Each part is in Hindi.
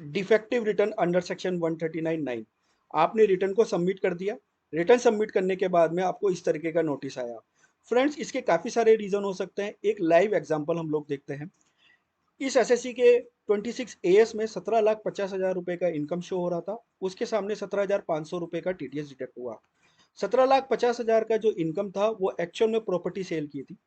Defective return under section 139(9). आपने रिटर्न को सबमिट कर दिया। रिटर्न सबमिट करने के बाद में आपको इस तरीके का नोटिस आया। फ्रेंड्स, इसके काफ़ी सारे रीज़न हो सकते हैं। एक लाइव एग्जांपल हम लोग देखते हैं। इस एसएससी के 26 एएस में 17,50,000 रुपए का इनकम शो हो रहा था। उसके सामने 17,500 रुपए का टीडीएस डिडक्ट हुआ। 17,50,000 का जो इनकम था वो एक्चुअल में प्रॉपर्टी सेल की थी।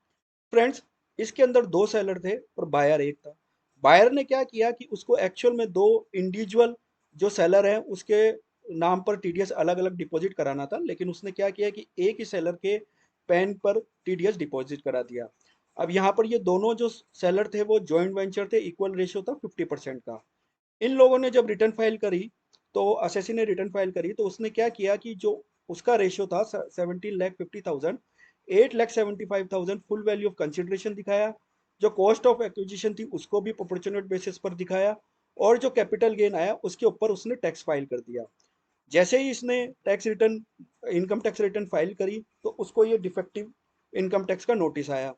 फ्रेंड्स, इसके अंदर दो सेलर थे और बायर एक था। बायर ने क्या किया कि उसको एक्चुअल में दो इंडिविजुअल जो सेलर हैं उसके नाम पर टीडीएस अलग अलग डिपॉजिट कराना था, लेकिन उसने क्या किया कि एक ही सेलर के पैन पर टीडीएस डिपॉजिट करा दिया। अब यहाँ पर ये दोनों जो सेलर थे वो जॉइंट वेंचर थे, इक्वल रेशियो था 50% का। इन लोगों ने जब रिटर्न फाइल करी, तो असेसी ने रिटर्न फाइल करी, तो उसने क्या किया कि जो उसका रेशियो था 17,50,000, 8,75,000 फुल वैल्यू ऑफ कंसिडरेशन दिखाया। जो कॉस्ट ऑफ एक्विजिशन थी उसको भी प्रोपोर्शनेट बेसिस पर दिखाया, और जो कैपिटल गेन आया उसके ऊपर उसने टैक्स फाइल कर दिया। जैसे ही इसने tax return income tax return file करी तो उसको ये डिफेक्टिव इनकम टैक्स का नोटिस आया।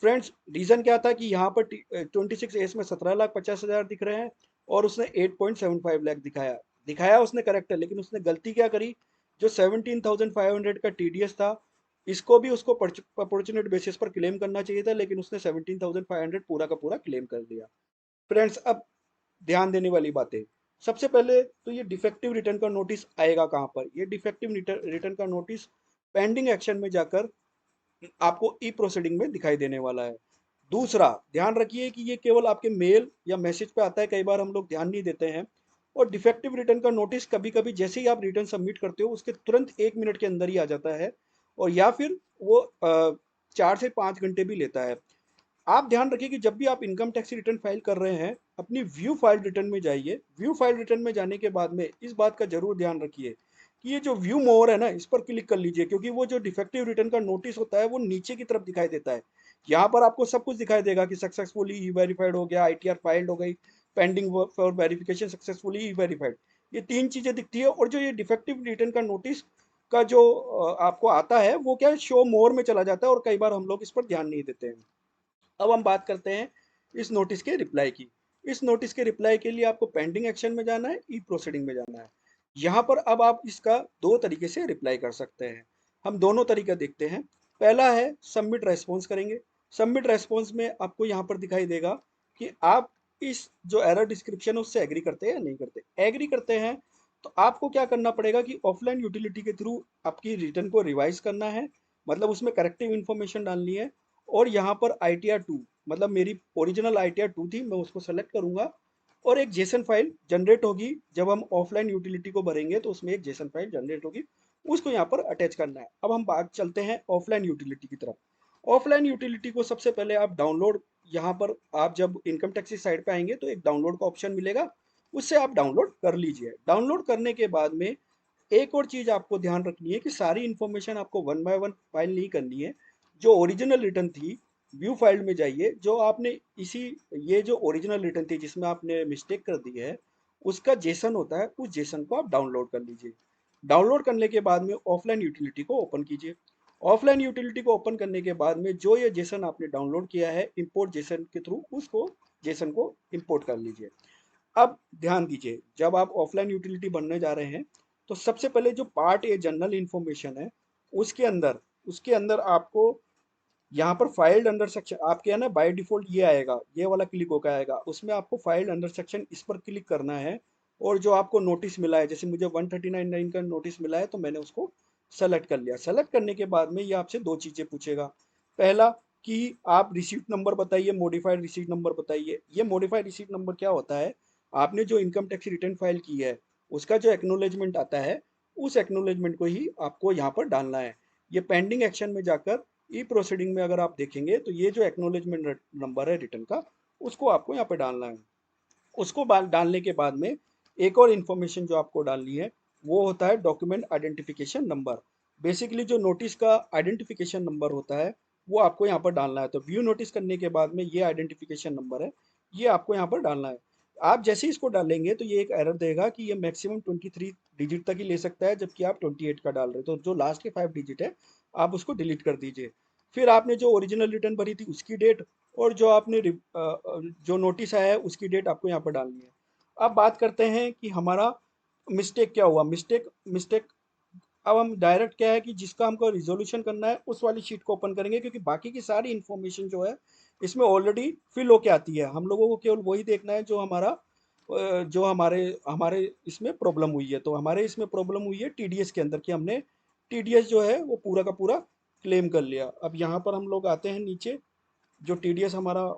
फ्रेंड्स, रीजन क्या था कि यहाँ पर 26 एस में 17,50,000 दिख रहे हैं और उसने 8.75 लाख दिखाया। दिखाया उसने करेक्ट है, लेकिन उसने गलती क्या करी, जो 17,500 का टीडीएस था इसको भी उसको अपॉर्चुनेट बेसिस पर क्लेम करना चाहिए था, लेकिन उसने 17,500 पूरा का पूरा क्लेम कर दिया। फ्रेंड्स, अब ध्यान देने वाली बातें। सबसे पहले तो ये डिफेक्टिव रिटर्न का नोटिस आएगा कहाँ पर? ये डिफेक्टिव रिटर्न का नोटिस पेंडिंग एक्शन में जाकर आपको ई प्रोसीडिंग में दिखाई देने वाला है। दूसरा, ध्यान रखिए कि ये केवल आपके मेल या मैसेज पे आता है, कई बार हम लोग ध्यान नहीं देते हैं। और डिफेक्टिव रिटर्न का नोटिस कभी कभी जैसे ही आप रिटर्न सबमिट करते हो उसके तुरंत 1 मिनट के अंदर ही आ जाता है, और या फिर वो 4 से 5 घंटे भी लेता है। आप ध्यान रखिए कि जब भी आप इनकम टैक्स रिटर्न फाइल कर रहे हैं, अपनी व्यू फाइल रिटर्न में जाइए। व्यू फाइल रिटर्न में जाने के बाद में इस बात का जरूर ध्यान रखिए कि ये जो व्यू मोर है ना, इस पर क्लिक कर लीजिए, क्योंकि वो जो डिफेक्टिव रिटर्न का नोटिस होता है वो नीचे की तरफ दिखाई देता है। यहाँ पर आपको सब कुछ दिखाई देगा कि सक्सेसफुली ई वेरीफाइड हो गया, आईटीआर फाइल्ड हो गई, pending for verification, successfully e verified, ये 3 चीजें दिखती है। और जो ये डिफेक्टिव रिटर्न का नोटिस का जो आपको आता है वो क्या शो मोर में चला जाता है, और कई बार हम लोग इस पर ध्यान नहीं देते हैं। अब हम बात करते हैं इस नोटिस के रिप्लाई की। इस नोटिस के रिप्लाई के लिए आपको पेंडिंग एक्शन में जाना है, ई प्रोसीडिंग में जाना है। यहाँ पर अब आप इसका दो तरीके से रिप्लाई कर सकते हैं। हम दोनों तरीका देखते हैं। पहला है सबमिट रेस्पॉन्स करेंगे। सबमिट रेस्पॉन्स में आपको यहाँ पर दिखाई देगा कि आप इस जो एरर डिस्क्रिप्शन है उससे एग्री करते हैं या नहीं करते। एग्री करते हैं तो आपको क्या करना पड़ेगा कि ऑफलाइन यूटिलिटी के थ्रू आपकी रिटर्न को रिवाइज करना है, मतलब उसमें करेक्टिव इन्फॉर्मेशन डालनी है। और यहाँ पर ITR2, मतलब मेरी ओरिजिनल ITR2 थी, मैं उसको सेलेक्ट करूंगा, और एक जेसन फाइल जनरेट होगी। जब हम ऑफलाइन यूटिलिटी को भरेंगे तो उसमें एक जेसन फाइल जनरेट होगी, उसको यहाँ पर अटैच करना है। अब हम बात चलते हैं ऑफलाइन यूटिलिटी की तरफ। ऑफलाइन यूटिलिटी को सबसे पहले आप डाउनलोड, यहाँ पर आप जब इनकम टैक्स की साइट पे आएंगे तो एक डाउनलोड का ऑप्शन मिलेगा, उससे आप डाउनलोड कर लीजिए। डाउनलोड करने के बाद में एक और चीज आपको ध्यान रखनी है कि सारी इन्फॉर्मेशन आपको वन बाय वन फाइल नहीं करनी है। जो ओरिजिनल रिटर्न थी, व्यू फाइल में जाइए, जो आपने इसी ये जो ओरिजिनल रिटर्न थी जिसमें आपने मिस्टेक कर दी है, उसका जेसन होता है, उस जेसन को आप डाउनलोड कर लीजिए। डाउनलोड करने के बाद में ऑफलाइन यूटिलिटी को ओपन कीजिए। ऑफलाइन यूटिलिटी को ओपन करने के बाद में जो ये जेसन आपने डाउनलोड किया है, इंपोर्ट जेसन के थ्रू उसको जेसन को इंपोर्ट कर लीजिए। अब ध्यान दीजिए, जब आप ऑफलाइन यूटिलिटी बनने जा रहे हैं तो सबसे पहले जो पार्ट ए जनरल इंफॉर्मेशन है उसके अंदर आपको यहाँ पर फाइल्ड अंडर सेक्शन आपके है ना, बाय डिफॉल्ट ये आएगा, ये वाला क्लिक होकर आएगा, उसमें आपको फाइल्ड अंडर सेक्शन इस पर क्लिक करना है। और जो आपको नोटिस मिला है, जैसे मुझे 139(9) का नोटिस मिला है तो मैंने उसको सेलेक्ट कर लिया। सेलेक्ट करने के बाद में ये आपसे दो चीजें पूछेगा। पहला कि आप रिसीट नंबर बताइए, मॉडिफाइड रिसीट नंबर बताइए। ये मॉडिफाइड रिसीट नंबर क्या होता है? आपने जो इनकम टैक्स रिटर्न फाइल की है उसका जो एक्नोलेजमेंट आता है, उस एक्नोलेजमेंट को ही आपको यहाँ पर डालना है। ये पेंडिंग एक्शन में जाकर ई प्रोसीडिंग में अगर आप देखेंगे तो ये जो एक्नोलेजमेंट नंबर है रिटर्न का, उसको आपको यहाँ पे डालना है। उसको डालने के बाद में एक और इन्फॉर्मेशन जो आपको डालनी है वो होता है डॉक्यूमेंट आइडेंटिफिकेशन नंबर। बेसिकली जो नोटिस का आइडेंटिफिकेशन नंबर होता है वो आपको यहाँ पर डालना है। तो व्यू नोटिस करने के बाद में ये आइडेंटिफिकेशन नंबर है, ये आपको यहाँ पर डालना है। आप जैसे ही इसको डालेंगे तो ये एक एरर देगा कि ये मैक्सिमम 23 डिजिट तक ही ले सकता है, जबकि आप 28 का डाल रहे हो। तो जो लास्ट के 5 डिजिट है आप उसको डिलीट कर दीजिए। फिर आपने जो ओरिजिनल रिटर्न भरी थी उसकी डेट, और जो आपने जो नोटिस आया है उसकी डेट आपको यहाँ पर डालनी है। अब बात करते हैं कि हमारा मिस्टेक क्या हुआ। मिस्टेक मिस्टेक अब हम डायरेक्ट क्या है कि जिसका हमको रिजोल्यूशन करना है उस वाली शीट को ओपन करेंगे, क्योंकि बाकी की सारी इंफॉर्मेशन जो है इसमें ऑलरेडी फिल होके आती है। हम लोगों को केवल वही देखना है जो हमारा जो हमारे हमारे इसमें प्रॉब्लम हुई है। तो हमारे इसमें प्रॉब्लम हुई है टीडीएस के अंदर, कि हमने टीडीएस जो है वो पूरा का पूरा क्लेम कर लिया। अब यहाँ पर हम लोग आते हैं नीचे, जो टीडीएस हमारा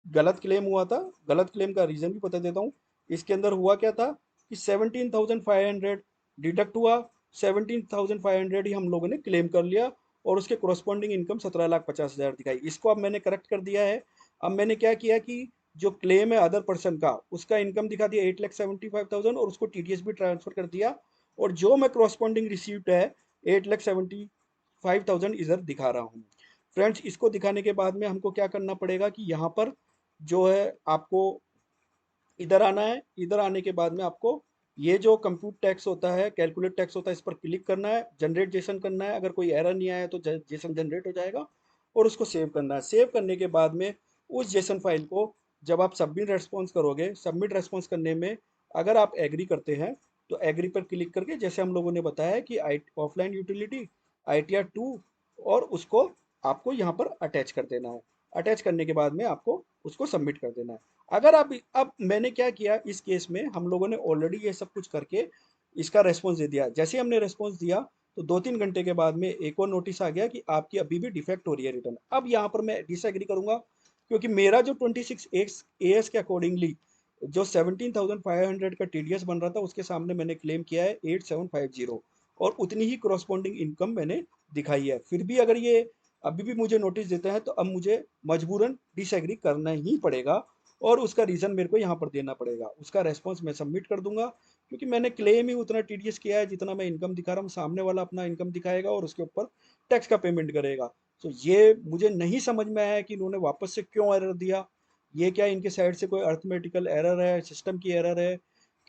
गलत क्लेम हुआ था, गलत क्लेम का रीज़न भी बता देता हूँ। इसके अंदर हुआ क्या था कि 17,500 डिडक्ट हुआ, 17,500 ही हम लोगों ने क्लेम कर लिया, और उसके कोरस्पॉन्डिंग इनकम 17,50,000 दिखाई। इसको अब मैंने करेक्ट कर दिया है। अब मैंने क्या किया कि जो क्लेम है अदर पर्सन का, उसका इनकम दिखा दिया 8,75,000, और उसको टीडीएस भी ट्रांसफर कर दिया, और जो मैं कोरस्पॉन्डिंग रिसीव्ड है 8,75,000 इधर दिखा रहा हूँ। फ्रेंड्स, इसको दिखाने के बाद में हमको क्या करना पड़ेगा कि यहाँ पर जो है आपको इधर आना है। इधर आने के बाद में आपको ये जो कंप्यूट टैक्स होता है, कैलकुलेट टैक्स होता है, इस पर क्लिक करना है, जनरेट जेसन करना है। अगर कोई एरर नहीं आया तो जेसन जनरेट हो जाएगा, और उसको सेव करना है। सेव करने के बाद में उस जेसन फाइल को जब आप सबमिट रेस्पॉन्स करोगे, सबमिट रेस्पॉन्स करने में अगर आप एग्री करते हैं तो एग्री पर क्लिक करके, जैसे हम लोगों ने बताया कि ऑफलाइन यूटिलिटी ITR 2, और उसको आपको यहाँ पर अटैच कर देना है। अटैच करने के बाद में आपको उसको सबमिट कर देना है। अगर आप अब मैंने क्या किया इस केस में, हम लोगों ने ऑलरेडी ये सब कुछ करके इसका रेस्पॉन्स दे दिया। जैसे ही हमने रेस्पॉन्स दिया तो 2-3 घंटे के बाद में एक और नोटिस आ गया कि आपकी अभी भी डिफेक्ट हो रही है रिटर्न। अब यहाँ पर मैं डिसएग्री करूंगा, क्योंकि मेरा जो 26 AS के अकॉर्डिंगली जो 17,500 का टीडीएस बन रहा था, उसके सामने मैंने क्लेम किया है 8,750, और उतनी ही करस्पॉन्डिंग इनकम मैंने दिखाई है। फिर भी अगर ये अभी भी मुझे नोटिस देते हैं तो अब मुझे मजबूरन डिसएग्री करना ही पड़ेगा, और उसका रीज़न मेरे को यहाँ पर देना पड़ेगा। उसका रेस्पॉन्स मैं सबमिट कर दूंगा, क्योंकि मैंने क्लेम ही उतना टीडीएस किया है जितना मैं इनकम दिखा रहा हूँ। सामने वाला अपना इनकम दिखाएगा और उसके ऊपर टैक्स का पेमेंट करेगा। तो ये मुझे नहीं समझ में आया कि इन्होंने वापस से क्यों एरर दिया। ये क्या इनके साइड से कोई अर्थमेटिकल एरर है, सिस्टम की एरर है?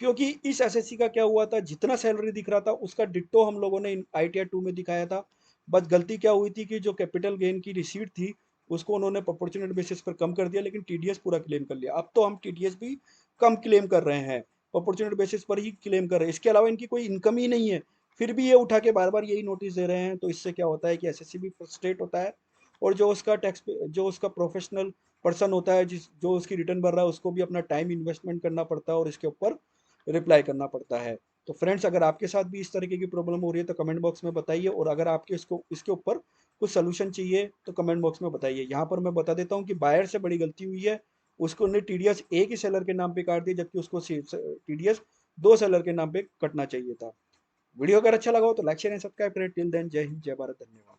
क्योंकि इस एसएससी का क्या हुआ था, जितना सैलरी दिख रहा था उसका डिट्टो हम लोगों ने ITR 2 में दिखाया था। बस गलती क्या हुई थी कि जो कैपिटल गेन की रिसीट थी उसको उन्होंने प्रोपोर्शनल बेसिस पर कम कर दिया, लेकिन टीडीएस पूरा क्लेम कर लिया। अब तो हम टीडीएस भी कम क्लेम कर रहे हैं, प्रोपोर्शनल बेसिस पर ही क्लेम कर रहे हैं। इसके अलावा इनकी कोई इनकम ही नहीं है, फिर भी ये उठा के बार बार यही नोटिस दे रहे हैं। तो इससे क्या होता है कि एसएससी भी फ्रस्ट्रेट होता है, और जो उसका प्रोफेशनल पर्सन होता है, जो उसकी रिटर्न भर रहा है, उसको भी अपना टाइम इन्वेस्टमेंट करना पड़ता है और इसके ऊपर रिप्लाई करना पड़ता है। तो फ्रेंड्स, अगर आपके साथ भी इस तरीके की प्रॉब्लम हो रही है तो कमेंट बॉक्स में बताइए, और अगर आपके इसके ऊपर कुछ सोल्यूशन चाहिए तो कमेंट बॉक्स में बताइए। यहाँ पर मैं बता देता हूँ कि बायर से बड़ी गलती हुई है। उसको ने टीडीएस एक ही सेलर के नाम पे काट दिया, जबकि उसको टीडीएस 2 सेलर के नाम पे कटना चाहिए था। वीडियो अगर अच्छा लगा हो तो लाइक शेयर एंड सब्सक्राइब करें। टिल देन, जय हिंद, जय भारत, धन्यवाद।